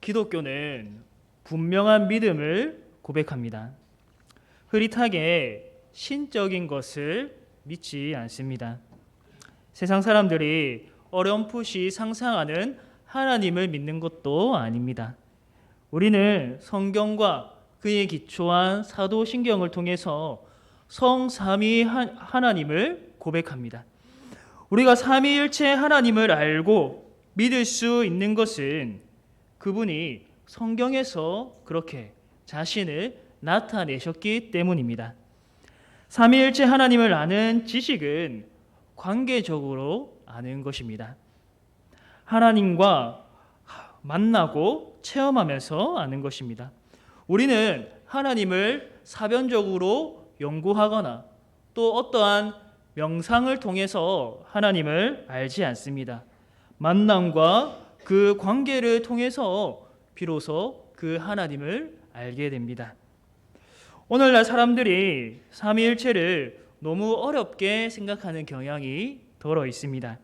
기독교는 분명한 믿음을 고백합니다. 흐릿하게 신적인 것을 믿지 않습니다. 세상 사람들이 어렴풋이 상상하는 하나님을 믿는 것도 아닙니다. 우리는 성경과 그에 기초한 사도신경을 통해서 성삼위 하나님을 고백합니다. 우리가 삼위일체 하나님을 알고 믿을 수 있는 것은 그분이 성경에서 그렇게 자신을 나타내셨기 때문입니다. 삼위일체 하나님을 아는 지식은 관계적으로 아는 것입니다. 하나님과 만나고 체험하면서 아는 것입니다. 우리는 하나님을 사변적으로 연구하거나 또 어떠한 명상을 통해서 하나님을 알지 않습니다. 만남과 그 관계를 통해서 비로소 그 하나님을 알게 됩니다. 오늘날 사람들이 삼위일체를 너무 어렵게 생각하는 경향이 들어 있습니다.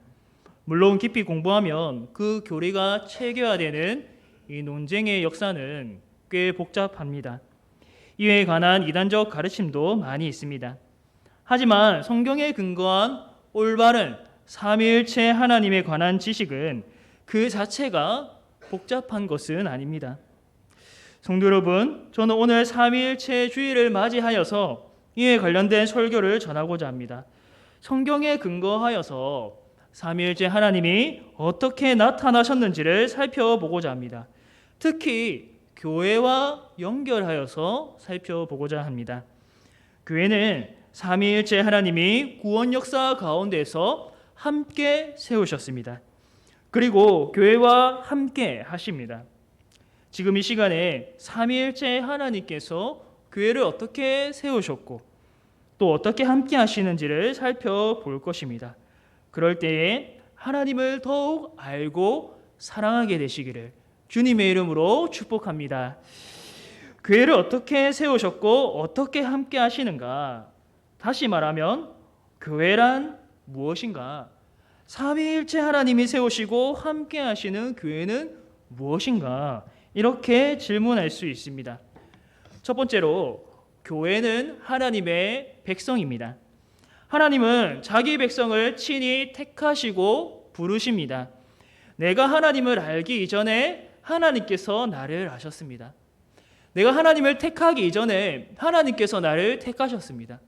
물론 깊이 공부하면 그 교리가 체계화되는 이 논쟁의 역사는 꽤 복잡합니다. 이에 관한 이단적 가르침도 많이 있습니다. 하지만 성경에 근거한 올바른 삼위일체 하나님에 관한 지식은 그 자체가 복잡한 것은 아닙니다. 성도 여러분, 저는 오늘 삼위일체 주일을 맞이하여서 이에 관련된 설교를 전하고자 합니다. 성경에 근거하여서 삼위일체 하나님이 어떻게 나타나셨는지를 살펴보고자 합니다. 특히 교회와 연결하여서 살펴보고자 합니다. 교회는 삼위일체 하나님이 구원 역사 가운데서 함께 세우셨습니다. 그리고 교회와 함께 하십니다. 지금 이 시간에 삼위일체 하나님께서 교회를 어떻게 세우셨고 또 어떻게 함께 하시는지를 살펴볼 것입니다. 그럴 때에 하나님을 더욱 알고 사랑하게 되시기를 주님의 이름으로 축복합니다. 교회를 어떻게 세우셨고 어떻게 함께 하시는가? 다시 말하면 교회란 무엇인가? 삼위일체 하나님이 세우시고 함께 하시는 교회는 무엇인가? 이렇게 질문할 수 있습니다. 첫 번째로 교회는 하나님의 백성입니다. 하나님은 자기 백성을 친히 택하시고 부르십니다. 내가 하나님을 알기 이전에 하나님께서 나를 아셨습니다. 내가 하나님을 택하기 이전에 하나님께서 나를 택하셨습니다.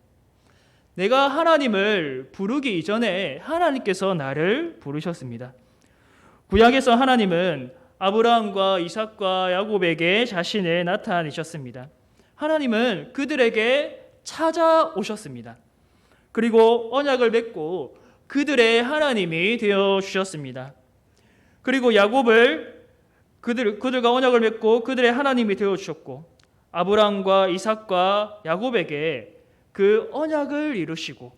내가 하나님을 부르기 이전에 하나님께서 나를 부르셨습니다. 구약에서 하나님은 아브라함과 이삭과 야곱에게 자신을 나타내셨습니다. 하나님은 그들에게 찾아오셨습니다. 그리고 언약을 맺고 그들의 하나님이 되어 주셨습니다. 그리고 야곱을 그들과 언약을 맺고 그들의 하나님이 되어 주셨고 아브라함과 이삭과 야곱에게 그 언약을 이루시고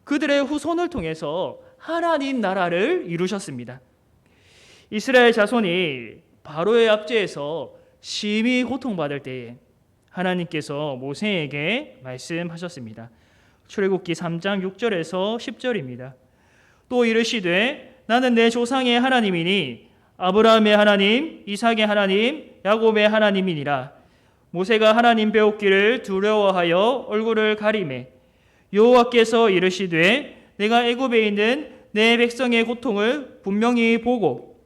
그들의 후손을 통해서 하나님 나라를 이루셨습니다. 이스라엘 자손이 바로의 압제에서 심히 고통받을 때에 하나님께서 모세에게 말씀하셨습니다. 출애굽기 3장 6절에서 10절입니다. 또 이르시되 나는 내 조상의 하나님이니 아브라함의 하나님, 이삭의 하나님, 야곱의 하나님이니라. 모세가 하나님 배웠기를 두려워하여 얼굴을 가리매 여호와께서 이르시되 내가 애굽에 있는 내 백성의 고통을 분명히 보고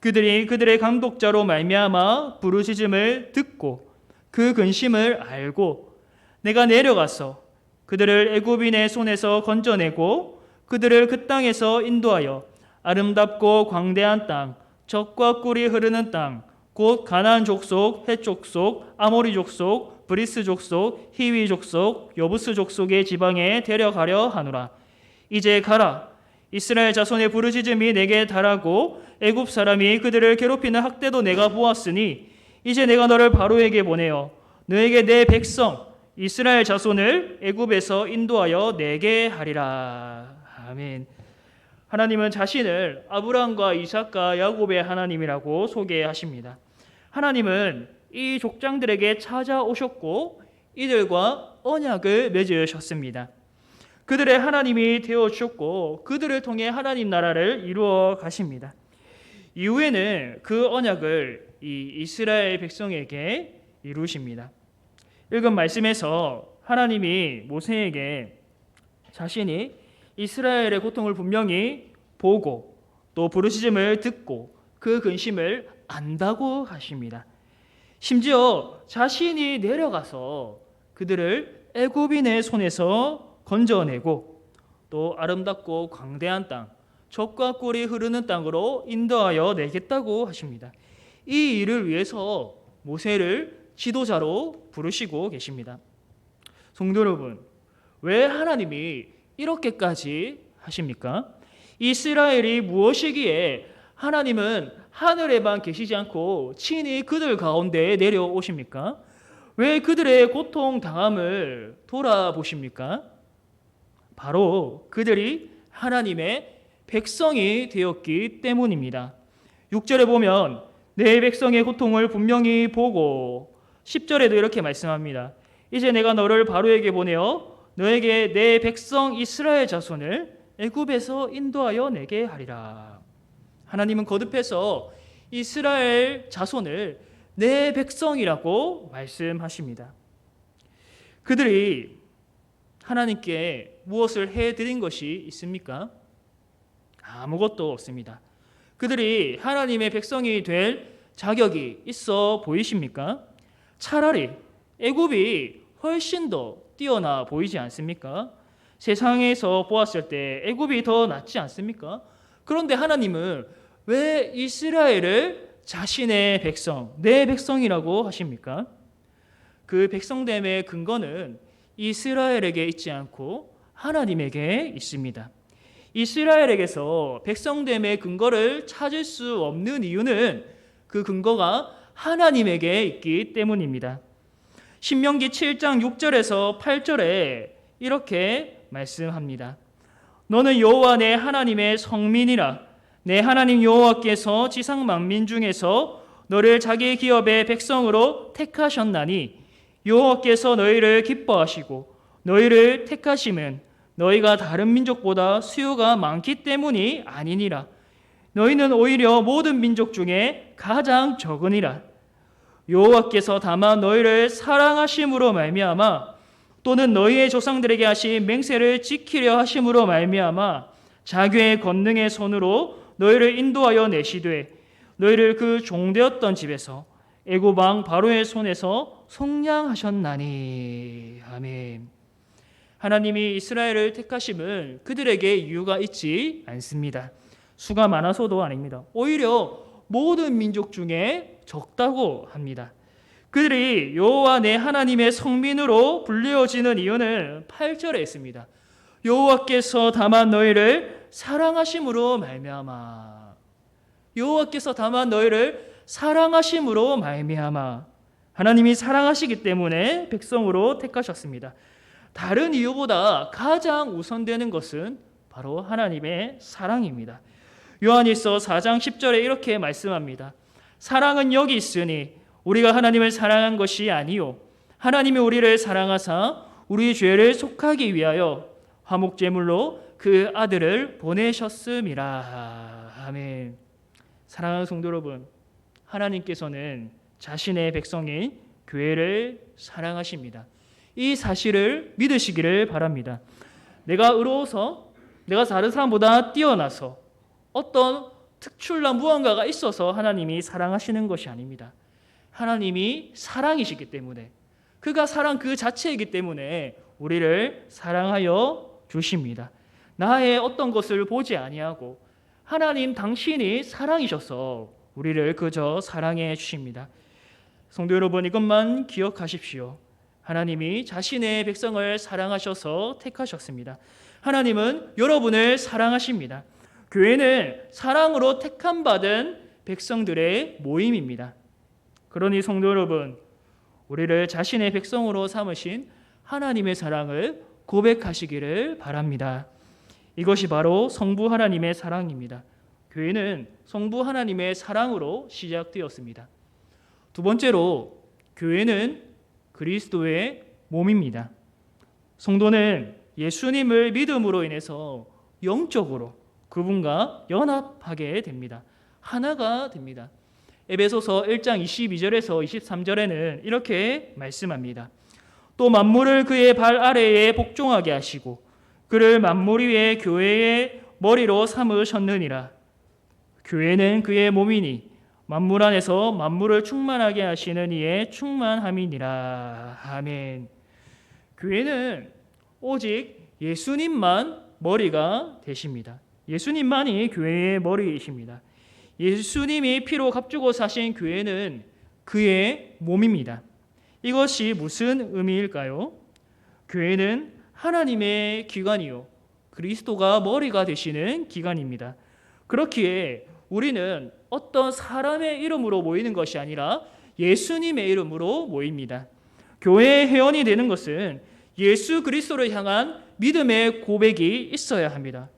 그들이 그들의 감독자로 말미암아 부르짖음을 듣고 그 근심을 알고 내가 내려가서 그들을 애굽인의 손에서 건져내고 그들을 그 땅에서 인도하여 아름답고 광대한 땅, 젖과 꿀이 흐르는 땅, 곧 가나안 족속, 헷 족속, 아모리 족속, 브리스 족속, 히위 족속, 여부스 족속의 지방에 데려가려 하노라. 이제 가라. 이스라엘 자손의 부르짖음이 내게 달하고 애굽 사람이 그들을 괴롭히는 학대도 내가 보았으니 이제 내가 너를 바로에게 보내어 너에게 내 백성 이스라엘 자손을 애굽에서 인도하여 내게 하리라. 아멘. 하나님은 자신을 아브라함과 이삭과 야곱의 하나님이라고 소개하십니다. 하나님은 이 족장들에게 찾아오셨고 이들과 언약을 맺으셨습니다. 그들의 하나님이 되어주셨고 그들을 통해 하나님 나라를 이루어 가십니다. 이후에는 그 언약을 이 이스라엘 백성에게 이루십니다. 읽은 말씀에서 하나님이 모세에게 자신이 이스라엘의 고통을 분명히 보고 또 부르짖음을 듣고 그 근심을 안다고 하십니다. 심지어 자신이 내려가서 그들을 애굽인의 손에서 건져내고 또 아름답고 광대한 땅, 젖과 꿀이 흐르는 땅으로 인도하여 내겠다고 하십니다. 이 일을 위해서 모세를 지도자로 부르시고 계십니다. 성도 여러분, 왜 하나님이 이렇게까지 하십니까? 이스라엘이 무엇이기에 하나님은 하늘에만 계시지 않고 친히 그들 가운데에 내려오십니까? 왜 그들의 고통 당함을 돌아보십니까? 바로 그들이 하나님의 백성이 되었기 때문입니다. 6절에 보면 내 백성의 고통을 분명히 보고 10절에도 이렇게 말씀합니다. 이제 내가 너를 바로에게 보내어 너에게 내 백성 이스라엘 자손을 애굽에서 인도하여 내게 하리라. 하나님은 거듭해서 이스라엘 자손을 내 백성이라고 말씀하십니다. 그들이 하나님께 무엇을 해드린 것이 있습니까? 아무것도 없습니다. 그들이 하나님의 백성이 될 자격이 있어 보이십니까? 차라리 애굽이 훨씬 더 뛰어나 보이지 않습니까? 세상에서 보았을 때 애굽이 더 낫지 않습니까? 그런데 하나님은 왜 이스라엘을 자신의 백성, 내 백성이라고 하십니까? 그 백성됨의 근거는 이스라엘에게 있지 않고 하나님에게 있습니다. 이스라엘에게서 백성됨의 근거를 찾을 수 없는 이유는 그 근거가 하나님에게 있기 때문입니다. 신명기 7장 6절에서 8절에 이렇게 말씀합니다. 너는 여호와 내 하나님의 성민이라. 내 하나님 여호와께서 지상 만민 중에서 너를 자기 기업의 백성으로 택하셨나니 여호와께서 너희를 기뻐하시고 너희를 택하심은 너희가 다른 민족보다 수요가 많기 때문이 아니니라. 너희는 오히려 모든 민족 중에 가장 적으니라. 여호와께서 다만 너희를 사랑하심으로 말미암아 또는 너희의 조상들에게 하신 맹세를 지키려 하심으로 말미암아 자기의 권능의 손으로 너희를 인도하여 내시되 너희를 그 종되었던 집에서 애굽 왕 바로의 손에서 속량하셨나니. 아멘. 하나님이 이스라엘을 택하심은 그들에게 이유가 있지 않습니다. 수가 많아서도 아닙니다. 오히려 모든 민족 중에 적다고 합니다. 그들이 여호와 내 하나님의 성민으로 불리어지는 이유는 8절에 있습니다. 여호와께서 다만 너희를 사랑하심으로 말미암아. 여호와께서 다만 너희를 사랑하심으로 말미암아. 하나님이 사랑하시기 때문에 백성으로 택하셨습니다. 다른 이유보다 가장 우선되는 것은 바로 하나님의 사랑입니다. 요한일서 4장 10절에 이렇게 말씀합니다. 사랑은 여기 있으니 우리가 하나님을 사랑한 것이 아니요 하나님이 우리를 사랑하사 우리 죄를 속하기 위하여 화목제물로 그 아들을 보내셨음이라. 아멘. 사랑하는 성도 여러분, 하나님께서는 자신의 백성인 교회를 사랑하십니다. 이 사실을 믿으시기를 바랍니다. 내가 의로워서, 내가 다른 사람보다 뛰어나서 어떤 특출난 무언가가 있어서 하나님이 사랑하시는 것이 아닙니다. 하나님이 사랑이시기 때문에, 그가 사랑 그 자체이기 때문에 우리를 사랑하여 주십니다. 나의 어떤 것을 보지 아니하고 하나님 당신이 사랑이셔서 우리를 그저 사랑해 주십니다. 성도 여러분, 이것만 기억하십시오. 하나님이 자신의 백성을 사랑하셔서 택하셨습니다. 하나님은 여러분을 사랑하십니다. 교회는 사랑으로 택함받은 백성들의 모임입니다. 그러니 성도 여러분, 우리를 자신의 백성으로 삼으신 하나님의 사랑을 고백하시기를 바랍니다. 이것이 바로 성부 하나님의 사랑입니다. 교회는 성부 하나님의 사랑으로 시작되었습니다. 두 번째로, 교회는 그리스도의 몸입니다. 성도는 예수님을 믿음으로 인해서 영적으로 그분과 연합하게 됩니다. 하나가 됩니다. 에베소서 1장 22절에서 23절에는 이렇게 말씀합니다. 또 만물을 그의 발 아래에 복종하게 하시고 그를 만물 위에 교회의 머리로 삼으셨느니라. 교회는 그의 몸이니 만물 안에서 만물을 충만하게 하시는 이의 충만함이니라. 아멘. 교회는 오직 예수님만 머리가 되십니다. 예수님만이 교회의 머리이십니다. 예수님이 피로 값주고 사신 교회는 그의 몸입니다. 이것이 무슨 의미일까요? 교회는 하나님의 기관이요 그리스도가 머리가 되시는 기관입니다. 그렇기에 우리는 어떤 사람의 이름으로 모이는 것이 아니라 예수님의 이름으로 모입니다. 교회의 회원이 되는 것은 예수 그리스도를 향한 믿음의 고백이 있어야 합니다.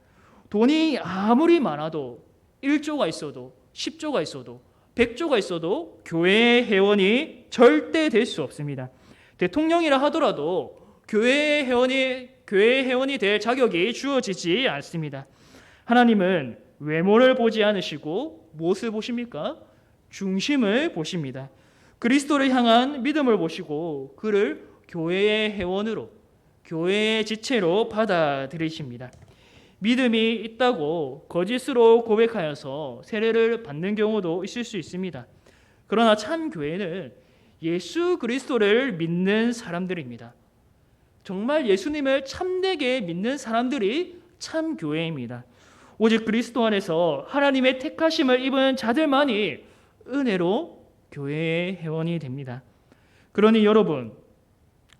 돈이 아무리 많아도 1조가 있어도 10조가 있어도 100조가 있어도 교회의 회원이 절대 될 수 없습니다. 대통령이라 하더라도 교회의 회원이 될 자격이 주어지지 않습니다. 하나님은 외모를 보지 않으시고 무엇을 보십니까? 중심을 보십니다. 그리스도를 향한 믿음을 보시고 그를 교회의 회원으로 교회의 지체로 받아들이십니다. 믿음이 있다고 거짓으로 고백하여서 세례를 받는 경우도 있을 수 있습니다. 그러나 참 교회는 예수 그리스도를 믿는 사람들입니다. 정말 예수님을 참되게 믿는 사람들이 참 교회입니다. 오직 그리스도 안에서 하나님의 택하심을 입은 자들만이 은혜로 교회의 회원이 됩니다. 그러니 여러분,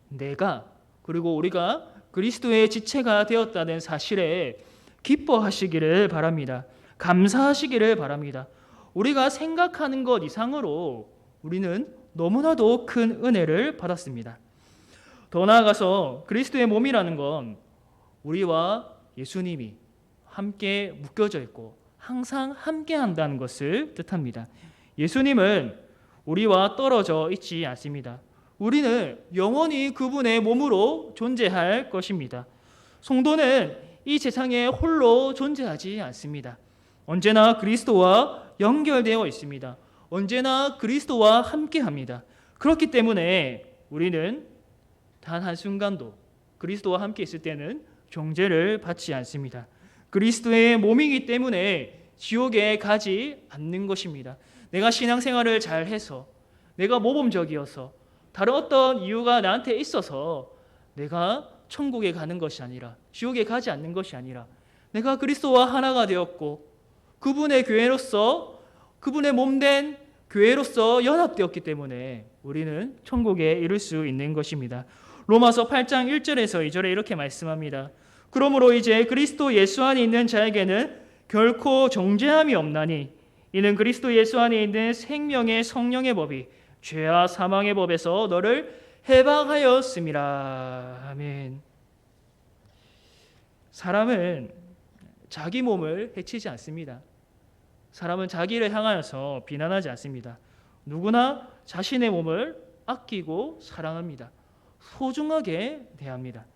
내가 그리고 우리가 그리스도의 지체가 되었다는 사실에 기뻐하시기를 바랍니다. 감사하시기를 바랍니다. 우리가 생각하는 것 이상으로 우리는 너무나도 큰 은혜를 받았습니다. 더 나아가서 그리스도의 몸이라는 건 우리와 예수님이 함께 묶여져 있고 항상 함께 한다는 것을 뜻합니다. 예수님은 우리와 떨어져 있지 않습니다. 우리는 영원히 그분의 몸으로 존재할 것입니다. 성도는 이 세상에 홀로 존재하지 않습니다. 언제나 그리스도와 연결되어 있습니다. 언제나 그리스도와 함께합니다. 그렇기 때문에 우리는 단 한순간도 그리스도와 함께 있을 때는 정죄를 받지 않습니다. 그리스도의 몸이기 때문에 지옥에 가지 않는 것입니다. 내가 신앙생활을 잘해서, 내가 모범적이어서, 다른 어떤 이유가 나한테 있어서 내가 천국에 가는 것이 아니라, 지옥에 가지 않는 것이 아니라, 내가 그리스도와 하나가 되었고 그분의 교회로서, 그분의 몸된 교회로서 연합되었기 때문에 우리는 천국에 이를 수 있는 것입니다. 로마서 8장 1절에서 2절에 이렇게 말씀합니다. 그러므로 이제 그리스도 예수 안에 있는 자에게는 결코 정죄함이 없나니 이는 그리스도 예수 안에 있는 생명의 성령의 법이 죄와 사망의 법에서 너를 해방하였음이라. 아멘. 사람은 자기 몸을 해치지 않습니다. 사람은 자기를 향하여서 비난하지 않습니다. 누구나 자신의 몸을 아끼고 사랑합니다. 소중하게 대합니다.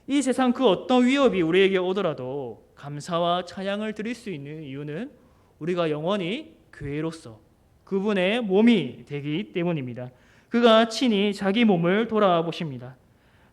이 세상 그 어떤 위협이 우리에게 오더라도 감사와 찬양을 드릴 수 있는 이유는 우리가 영원히 교회로서 그분의 몸이 되기 때문입니다. 그가 친히 자기 몸을 돌아보십니다.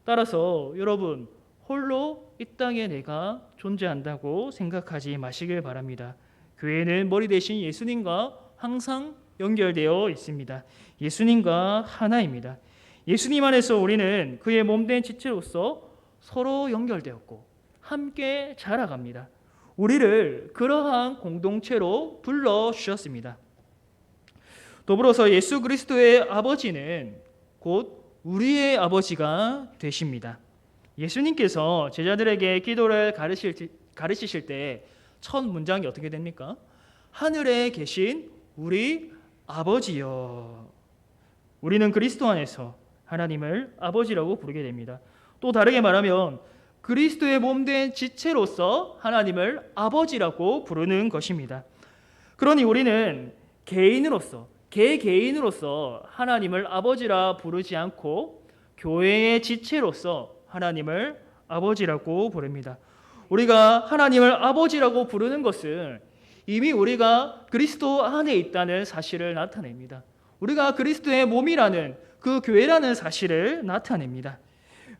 따라서 여러분, 홀로 이 땅에 내가 존재한다고 생각하지 마시길 바랍니다. 교회는 머리 대신 예수님과 항상 연결되어 있습니다. 예수님과 하나입니다. 예수님 안에서 우리는 그의 몸된 지체로서 서로 연결되었고 함께 자라갑니다. 우리를 그러한 공동체로 불러주셨습니다. 더불어서 예수 그리스도의 아버지는 곧 우리의 아버지가 되십니다. 예수님께서 제자들에게 기도를 가르치실 때 첫 문장이 어떻게 됩니까? 하늘에 계신 우리 아버지여. 우리는 그리스도 안에서 하나님을 아버지라고 부르게 됩니다. 또 다르게 말하면 그리스도의 몸된 지체로서 하나님을 아버지라고 부르는 것입니다. 그러니 우리는 개개인으로서 하나님을 아버지라 부르지 않고 교회의 지체로서 하나님을 아버지라고 부릅니다. 우리가 하나님을 아버지라고 부르는 것은 이미 우리가 그리스도 안에 있다는 사실을 나타냅니다. 우리가 그리스도의 몸이라는 그 교회라는 사실을 나타냅니다.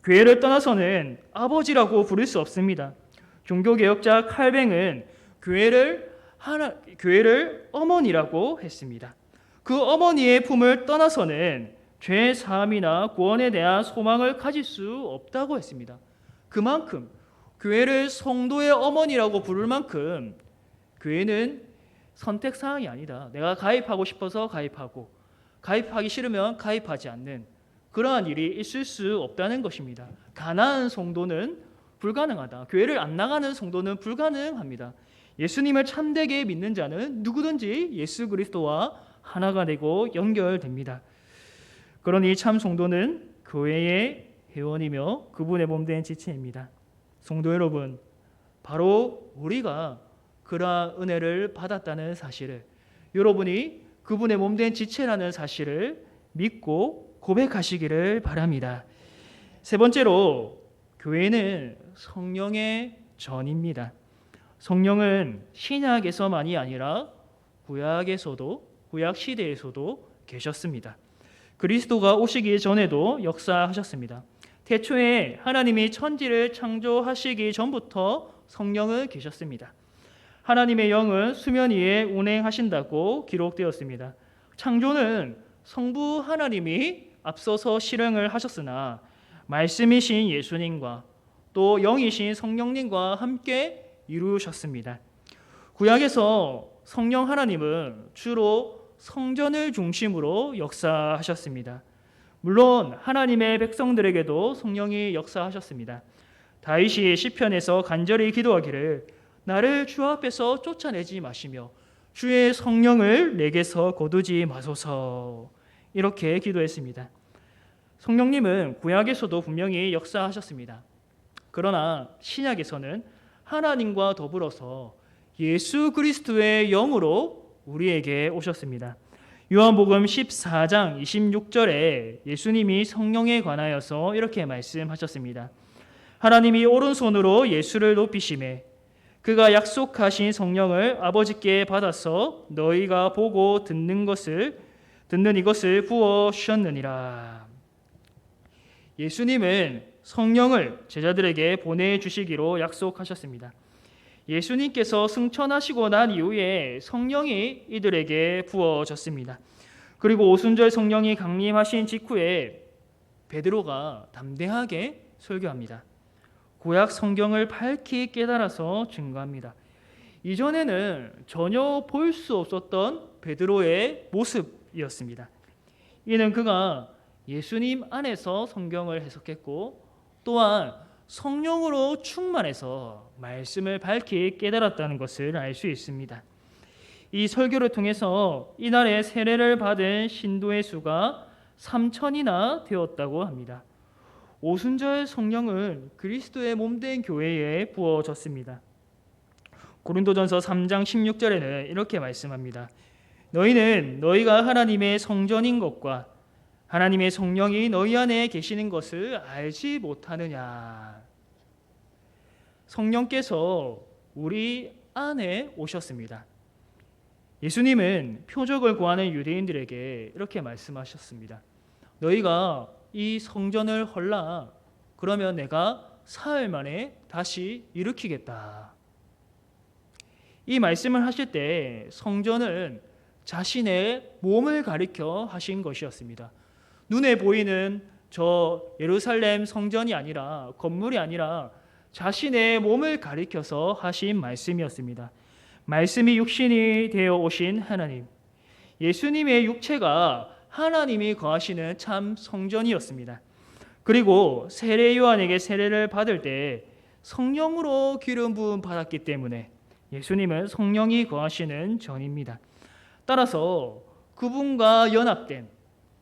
교회를 떠나서는 아버지라고 부를 수 없습니다. 종교개혁자 칼뱅은 교회를 어머니라고 했습니다. 그 어머니의 품을 떠나서는 죄 사함이나 구원에 대한 소망을 가질 수 없다고 했습니다. 그만큼 교회를 성도의 어머니라고 부를 만큼 교회는 선택사항이 아니다. 내가 가입하고 싶어서 가입하고 가입하기 싫으면 가입하지 않는 그러한 일이 있을 수 없다는 것입니다. 가난한 성도는 불가능하다. 교회를 안 나가는 성도는 불가능합니다. 예수님을 참되게 믿는 자는 누구든지 예수 그리스도와 하나가 되고 연결됩니다. 그러니 참 성도는 교회의 회원이며 그분의 몸된 지체입니다. 성도 여러분, 바로 우리가 그러한 은혜를 받았다는 사실을, 여러분이 그분의 몸된 지체라는 사실을 믿고 고백하시기를 바랍니다. 세 번째로, 교회는 성령의 전입니다. 성령은 신약에서만이 아니라 구약 시대에서도 계셨습니다. 그리스도가 오시기 전에도 역사하셨습니다. 태초에 하나님이 천지를 창조하시기 전부터 성령은 계셨습니다. 하나님의 영은 수면 위에 운행하신다고 기록되었습니다. 창조는 성부 하나님이 앞서서 실행을 하셨으나 말씀이신 예수님과 또 영이신 성령님과 함께 이루셨습니다. 구약에서 성령 하나님은 주로 성전을 중심으로 역사하셨습니다. 물론 하나님의 백성들에게도 성령이 역사하셨습니다. 다윗이 시편에서 간절히 기도하기를 나를 주 앞에서 쫓아내지 마시며 주의 성령을 내게서 거두지 마소서, 이렇게 기도했습니다. 성령님은 구약에서도 분명히 역사하셨습니다. 그러나 신약에서는 하나님과 더불어서 예수 그리스도의 영으로 우리에게 오셨습니다. 요한복음 14장 26절에 예수님이 성령에 관하여서 이렇게 말씀하셨습니다. 하나님이 오른손으로 예수를 높이시매 그가 약속하신 성령을 아버지께 받아서 너희가 보고 듣는 이것을 부어 주셨느니라. 예수님은 성령을 제자들에게 보내주시기로 약속하셨습니다. 예수님께서 승천하시고 난 이후에 성령이 이들에게 부어졌습니다. 그리고 오순절 성령이 강림하신 직후에 베드로가 담대하게 설교합니다. 구약 성경을 밝히 깨달아서 증거합니다. 이전에는 전혀 볼 수 없었던 베드로의 모습이었습니다. 이는 그가 예수님 안에서 성경을 해석했고 또한 성령으로 충만해서 말씀을 밝히 깨달았다는 것을 알 수 있습니다. 이 설교를 통해서 이날에 세례를 받은 신도의 수가 3,000이나 되었다고 합니다. 오순절 성령은 그리스도의 몸된 교회에 부어졌습니다. 고린도전서 3장 16절에는 이렇게 말씀합니다. 너희는 너희가 하나님의 성전인 것과 하나님의 성령이 너희 안에 계시는 것을 알지 못하느냐. 성령께서 우리 안에 오셨습니다. 예수님은 표적을 구하는 유대인들에게 이렇게 말씀하셨습니다. 너희가 이 성전을 헐라. 그러면 내가 사흘 만에 다시 일으키겠다. 이 말씀을 하실 때 성전은 자신의 몸을 가리켜 하신 것이었습니다. 눈에 보이는 저 예루살렘 성전이 아니라, 건물이 아니라 자신의 몸을 가리켜서 하신 말씀이었습니다. 말씀이 육신이 되어 오신 하나님, 예수님의 육체가 하나님이 거하시는 참 성전이었습니다. 그리고 세례 요한에게 세례를 받을 때 성령으로 기름 부음 받았기 때문에 예수님은 성령이 거하시는 전입니다. 따라서 그분과 연합된,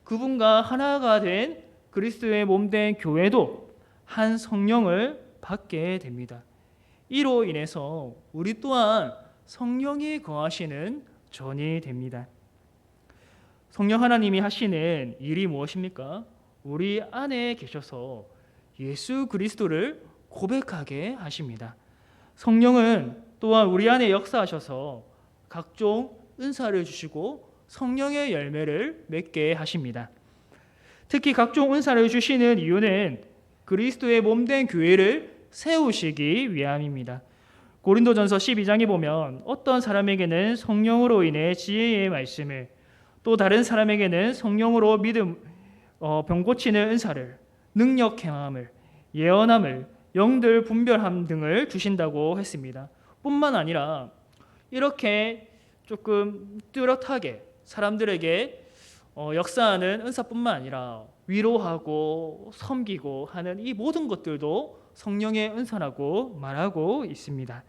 그분과 하나가 된 그리스도의 몸된 교회도 한 성령을 받게 됩니다. 이로 인해서 우리 또한 성령이 거하시는 전이 됩니다. 성령 하나님이 하시는 일이 무엇입니까? 우리 안에 계셔서 예수 그리스도를 고백하게 하십니다. 성령은 또한 우리 안에 역사하셔서 각종 은사를 주시고 성령의 열매를 맺게 하십니다. 특히 각종 은사를 주시는 이유는 그리스도의 몸된 교회를 세우시기 위함입니다. 고린도전서 12장에 보면 어떤 사람에게는 성령으로 인해 지혜의 말씀을, 또 다른 사람에게는 성령으로 병 고치는 은사를, 능력 행함을, 예언함을, 영들 분별함 등을 주신다고 했습니다. 뿐만 아니라 이렇게 조금 뚜렷하게 사람들에게 역사하는 은사뿐만 아니라 위로하고 섬기고 하는 이 모든 것들도 성령의 은사라고 말하고 있습니다.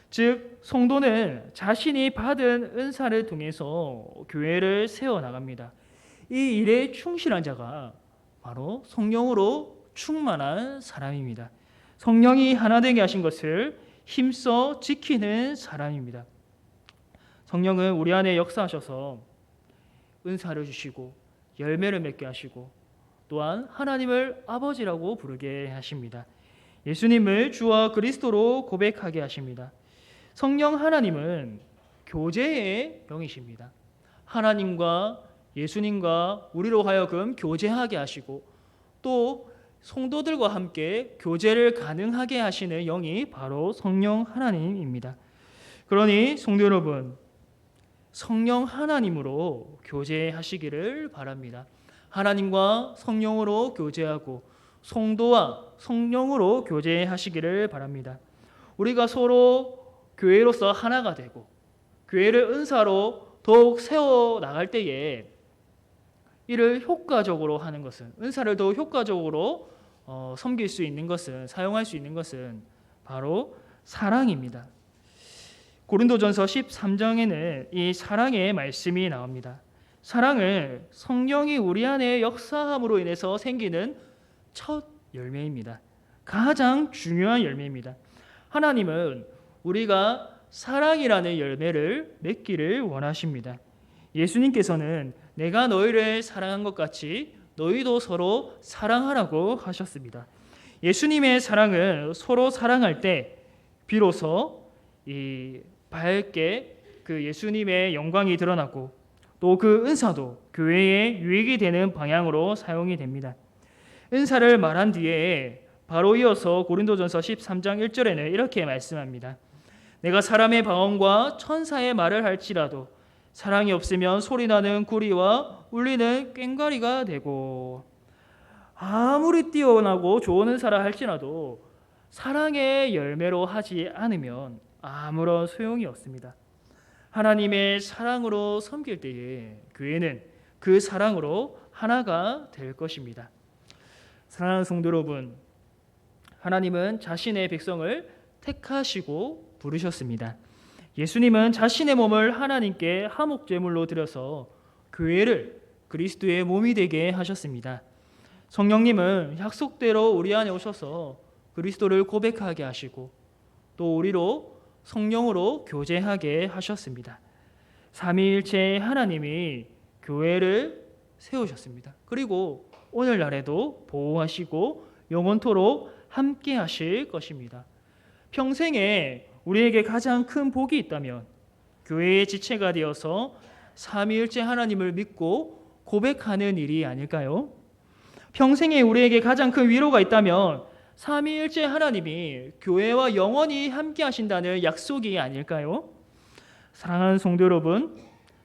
즉 성도는 자신이 받은 은사를 통해서 교회를 세워나갑니다. 이 일에 충실한 자가 바로 성령으로 충만한 사람입니다. 성령이 하나 되게 하신 것을 힘써 지키는 사람입니다. 성령은 우리 안에 역사하셔서 은사를 주시고 열매를 맺게 하시고 또한 하나님을 아버지라고 부르게 하십니다. 예수님을 주와 그리스도로 고백하게 하십니다. 성령 하나님은 교제의 영이십니다. 하나님과 예수님과 우리로 하여금 교제하게 하시고 또 성도들과 함께 교제를 가능하게 하시는 영이 바로 성령 하나님입니다. 그러니 성도 여러분, 성령 하나님으로 교제하시기를 바랍니다. 하나님과 성령으로 교제하고 성도와 성령으로 교제하시기를 바랍니다. 우리가 서로 교회로서 하나가 되고 교회를 은사로 더욱 세워나갈 때에 이를 효과적으로 하는 것은, 은사를 더욱 효과적으로 섬길 수 있는 것은, 사용할 수 있는 것은 바로 사랑입니다. 고린도전서 13장에는 이 사랑의 말씀이 나옵니다. 사랑은 성령이 우리 안에 역사함으로 인해서 생기는 첫 열매입니다. 가장 중요한 열매입니다. 하나님은 우리가 사랑이라는 열매를 맺기를 원하십니다. 예수님께서는 내가 너희를 사랑한 것 같이 너희도 서로 사랑하라고 하셨습니다. 예수님의 사랑은 서로 사랑할 때 비로소 이 밝게 그 예수님의 영광이 드러나고 또 그 은사도 교회에 유익이 되는 방향으로 사용이 됩니다. 은사를 말한 뒤에 바로 이어서 고린도전서 13장 1절에는 이렇게 말씀합니다. 내가 사람의 방언과 천사의 말을 할지라도 사랑이 없으면 소리나는 구리와 울리는 꽹과리가 되고, 아무리 뛰어나고 좋은 은사라 할지라도 사랑의 열매로 하지 않으면 아무런 소용이 없습니다. 하나님의 사랑으로 섬길 때에 교회는 그 사랑으로 하나가 될 것입니다. 사랑하는 성도 여러분, 하나님은 자신의 백성을 택하시고 부르셨습니다. 예수님은 자신의 몸을 하나님께 화목제물로 드려서 교회를 그리스도의 몸이 되게 하셨습니다. 성령님은 약속대로 우리 안에 오셔서 그리스도를 고백하게 하시고 또 우리로 성령으로 교제하게 하셨습니다. 삼위일체 하나님이 교회를 세우셨습니다. 그리고 오늘날에도 보호하시고 영원토록 함께 하실 것입니다. 평생에 우리에게 가장 큰 복이 있다면 교회의 지체가 되어서 삼위일체 하나님을 믿고 고백하는 일이 아닐까요? 평생에 우리에게 가장 큰 위로가 있다면 삼위일체 하나님이 교회와 영원히 함께 하신다는 약속이 아닐까요? 사랑하는 성도 여러분,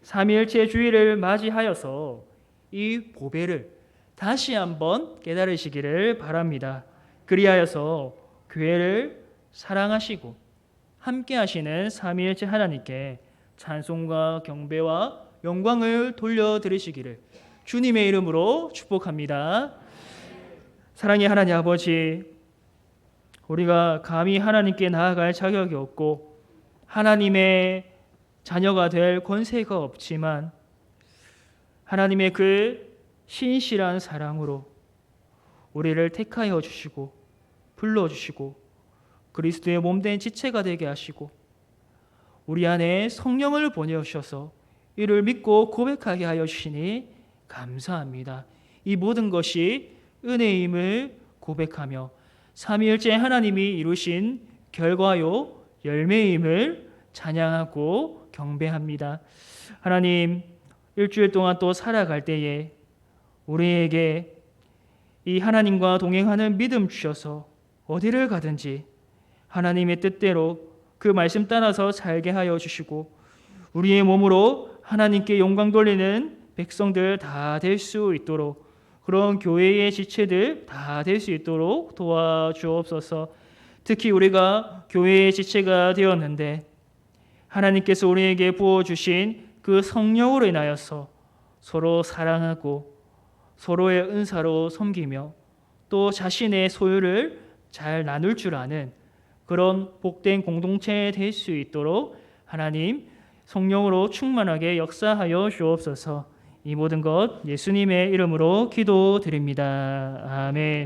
삼위일체 주일을 맞이하여서 이 보배를 다시 한번 깨달으시기를 바랍니다. 그리하여서 교회를 사랑하시고 함께 하시는 삼위일체 하나님께 찬송과 경배와 영광을 돌려드리시기를 주님의 이름으로 축복합니다. 사랑의 하나님 아버지, 우리가 감히 하나님께 나아갈 자격이 없고 하나님의 자녀가 될 권세가 없지만 하나님의 그 신실한 사랑으로 우리를 택하여 주시고 불러주시고 그리스도의 몸된 지체가 되게 하시고 우리 안에 성령을 보내주셔서 이를 믿고 고백하게 하여 주시니 감사합니다. 이 모든 것이 은혜임을 고백하며 삼위일체 하나님이 이루신 결과요 열매임을 찬양하고 경배합니다. 하나님, 일주일 동안 또 살아갈 때에 우리에게 이 하나님과 동행하는 믿음 주셔서 어디를 가든지 하나님의 뜻대로 그 말씀 따라서 살게 하여 주시고 우리의 몸으로 하나님께 영광 돌리는 백성들 다 될 수 있도록, 그런 교회의 지체들 다 될 수 있도록 도와주옵소서. 특히 우리가 교회의 지체가 되었는데 하나님께서 우리에게 부어주신 그 성령으로 인하여서 서로 사랑하고 서로의 은사로 섬기며 또 자신의 소유를 잘 나눌 줄 아는 그런 복된 공동체 될 수 있도록 하나님 성령으로 충만하게 역사하여 주옵소서. 이 모든 것 예수님의 이름으로 기도드립니다. 아멘.